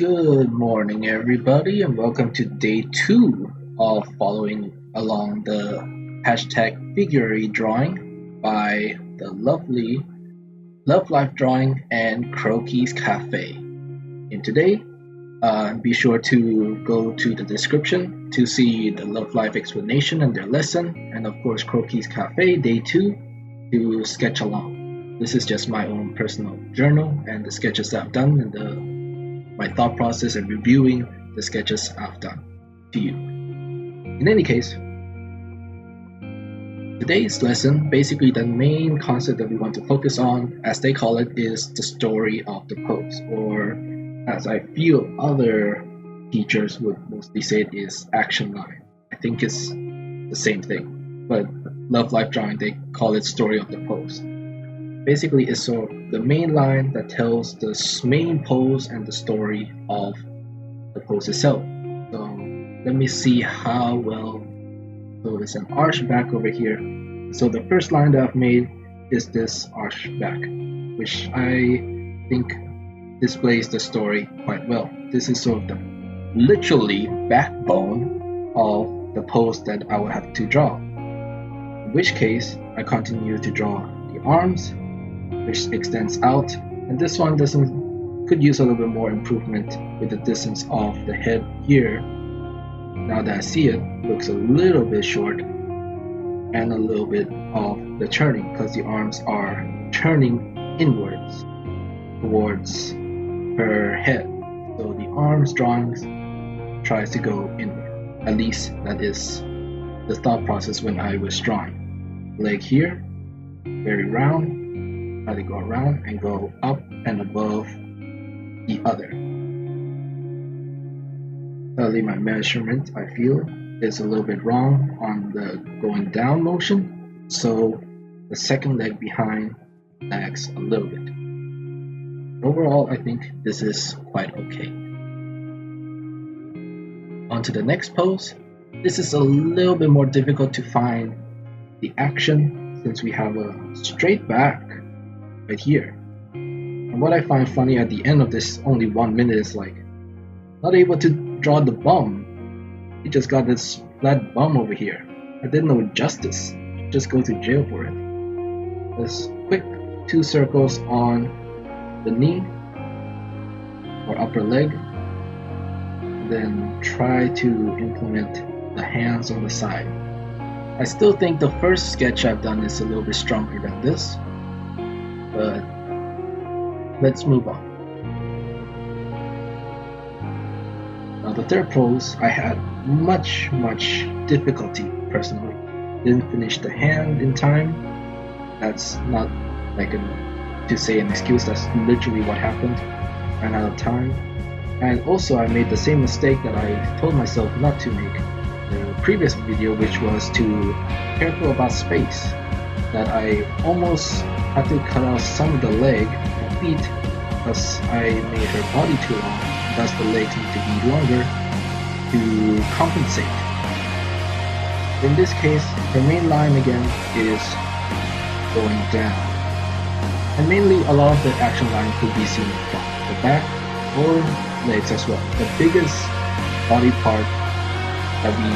Good morning, everybody, and welcome to day two of following along the hashtag Figuary drawing by the lovely Love Life Drawing and CroquisCafe. And today, be sure to go to the description to see the Love Life explanation and their lesson, and of course, CroquisCafe day two to sketch along. This is just my own personal journal and the sketches that I've done and my thought process and reviewing the sketches I've done to you. In any case, today's lesson, basically the main concept that we want to focus on, as they call it, is the story of the pose, or as I feel other teachers would mostly say it is action line. I think it's the same thing, but Love Life Drawing, they call it story of the pose. Basically, it's the main line that tells the main pose and the story of the pose itself. So let me see how well. So there's an arch back over here. So the first line that I've made is this arch back, which I think displays the story quite well. This is sort of the literally backbone of the pose that I will have to draw. In which case, I continue to draw the arms, which extends out, and this one could use a little bit more improvement with the distance of the head here. Now that I see it, looks a little bit short, and a little bit of the turning, because the arms are turning inwards towards her head. So the arms drawings tries to go inward. At least that is the thought process when I was drawing. Leg here, very round. Try to go around and go up and above the other. Sadly, my measurement, I feel, is a little bit wrong on the going down motion, so the second leg behind lags a little bit. Overall, I think this is quite okay. On to the next pose. This is a little bit more difficult to find the action since we have a straight back right here. And what I find funny at the end of this only 1 minute is like not able to draw the bum. He just got this flat bum over here. I did no justice. Just go to jail for it. Just quick 2 circles on the knee or upper leg. Then try to implement the hands on the side. I still think the first sketch I've done is a little bit stronger than this. But let's move on. Now the third pose, I had much difficulty personally. Didn't finish the hand in time. That's not like to say an excuse, that's literally what happened. Ran out of time. And also I made the same mistake that I told myself not to make the previous video, which was to be careful about space. That I almost had to cut out some of the leg and feet because I made her body too long, thus the legs need to be longer to compensate. In this case, the main line again is going down. And mainly a lot of the action line could be seen from the back or legs as well. The biggest body part that we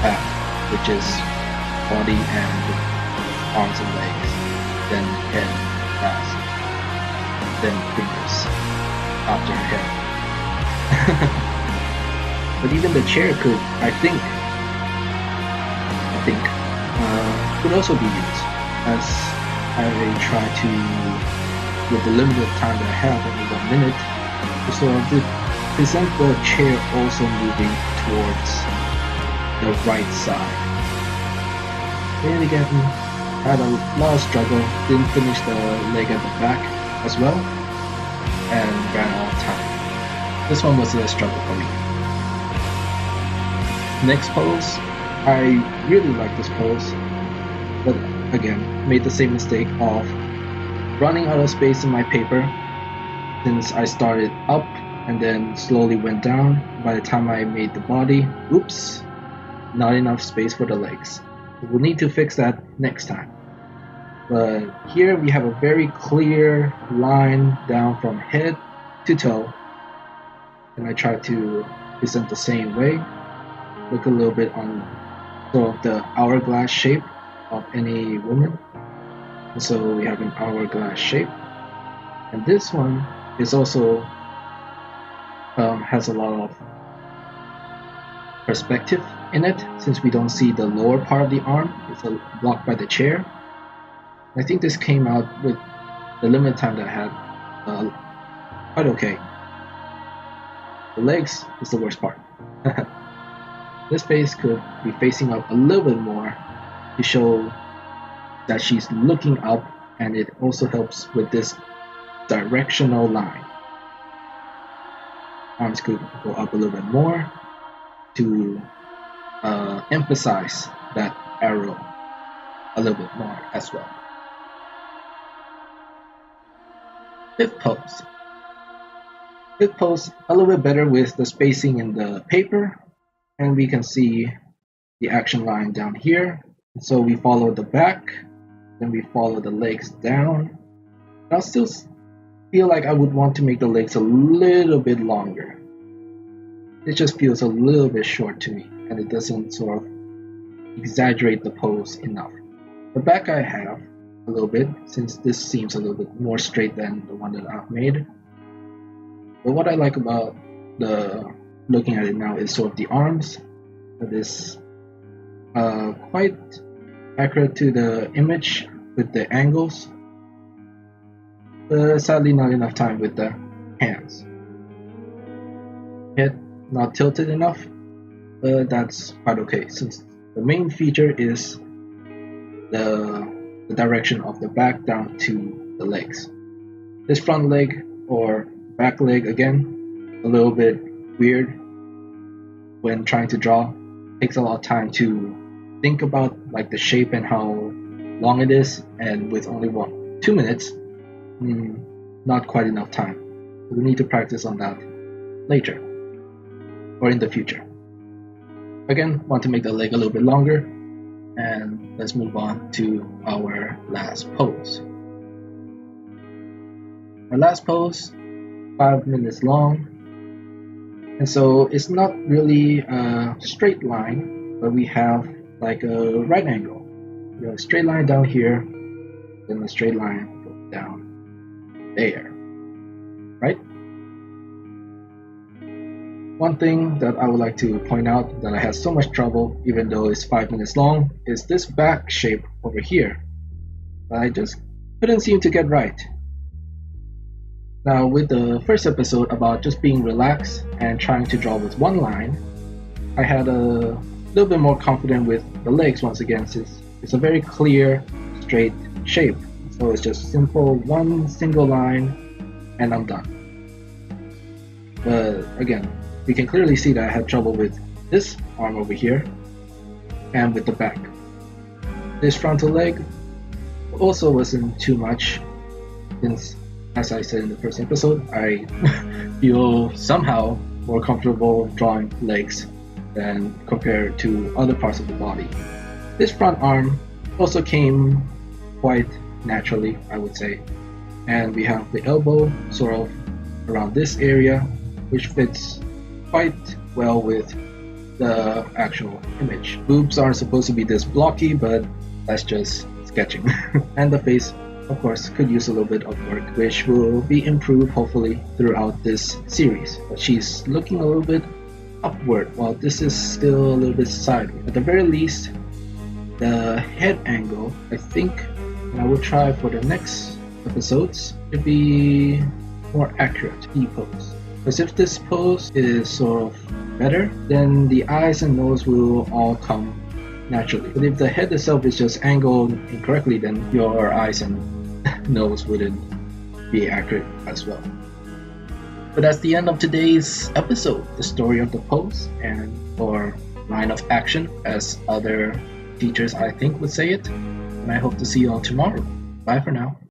have, which is body and arms and legs, then head last, then fingers after head. But even the chair could, I think, could also be used, as I try to, with the limited time that I have, only 1 minute, to sort of present the chair also moving towards the right side. Then again, had a lot of struggle, didn't finish the leg at the back as well, and ran out of time. This one was a struggle for me. Next pose, I really like this pose, but again, made the same mistake of running out of space in my paper since I started up and then slowly went down. By the time I made the body, oops, not enough space for the legs. We'll need to fix that next time. But here we have a very clear line down from head to toe, and I try to present the same way. Look a little bit on sort of the hourglass shape of any woman. And so we have an hourglass shape, and this one is also has a lot of perspective in it, since we don't see the lower part of the arm. It's blocked by the chair. I think this came out with the limited time that I had quite okay. The legs is the worst part. This face could be facing up a little bit more to show that she's looking up, and it also helps with this directional line. Arms could go up a little bit more to emphasize that arrow a little bit more as well. Fifth pose. Fifth pose a little bit better with the spacing in the paper, and we can see the action line down here. So we follow the back, then we follow the legs down. I'll still feel like I would want to make the legs a little bit longer. It just feels a little bit short to me, and it doesn't sort of exaggerate the pose enough. The back I have a little bit, since this seems a little bit more straight than the one that I've made. But what I like about looking at it now is sort of the arms. It is quite accurate to the image with the angles, but sadly not enough time with the hands. Head not tilted enough, but that's quite okay, since the main feature is the direction of the back down to the legs. This front leg or back leg, again, a little bit weird when trying to draw. Takes a lot of time to think about like the shape and how long it is, and with only 2 minutes, not quite enough time. We need to practice on that later or in the future. Again, want to make the leg a little bit longer, and let's move on to our last pose. Our last pose, 5 minutes long, and so it's not really a straight line, but we have like a right angle. We have a straight line down here, then a straight line goes down there, right? One thing that I would like to point out that I had so much trouble, even though it's 5 minutes long, is this back shape over here. I just couldn't seem to get right. Now, with the first episode about just being relaxed and trying to draw with one line, I had a little bit more confident with the legs once again, since it's a very clear, straight shape. So it's just simple, one single line, and I'm done. But again, we can clearly see that I had trouble with this arm over here and with the back. This frontal leg also wasn't too much, since, as I said in the first episode, I feel somehow more comfortable drawing legs than compared to other parts of the body. This front arm also came quite naturally, I would say, and we have the elbow sort of around this area, which fits quite well with the actual image. Boobs aren't supposed to be this blocky, but that's just sketching. And the face, of course, could use a little bit of work, which will be improved hopefully throughout this series. But she's looking a little bit upward, while this is still a little bit sideways. At the very least, the head angle, I think, and I will try for the next episodes to be more accurate E-pose. Because if this pose is sort of better, then the eyes and nose will all come naturally. But if the head itself is just angled incorrectly, then your eyes and nose wouldn't be accurate as well. But that's the end of today's episode, the story of the pose, and or line of action, as other teachers I think would say it. And I hope to see you all tomorrow. Bye for now.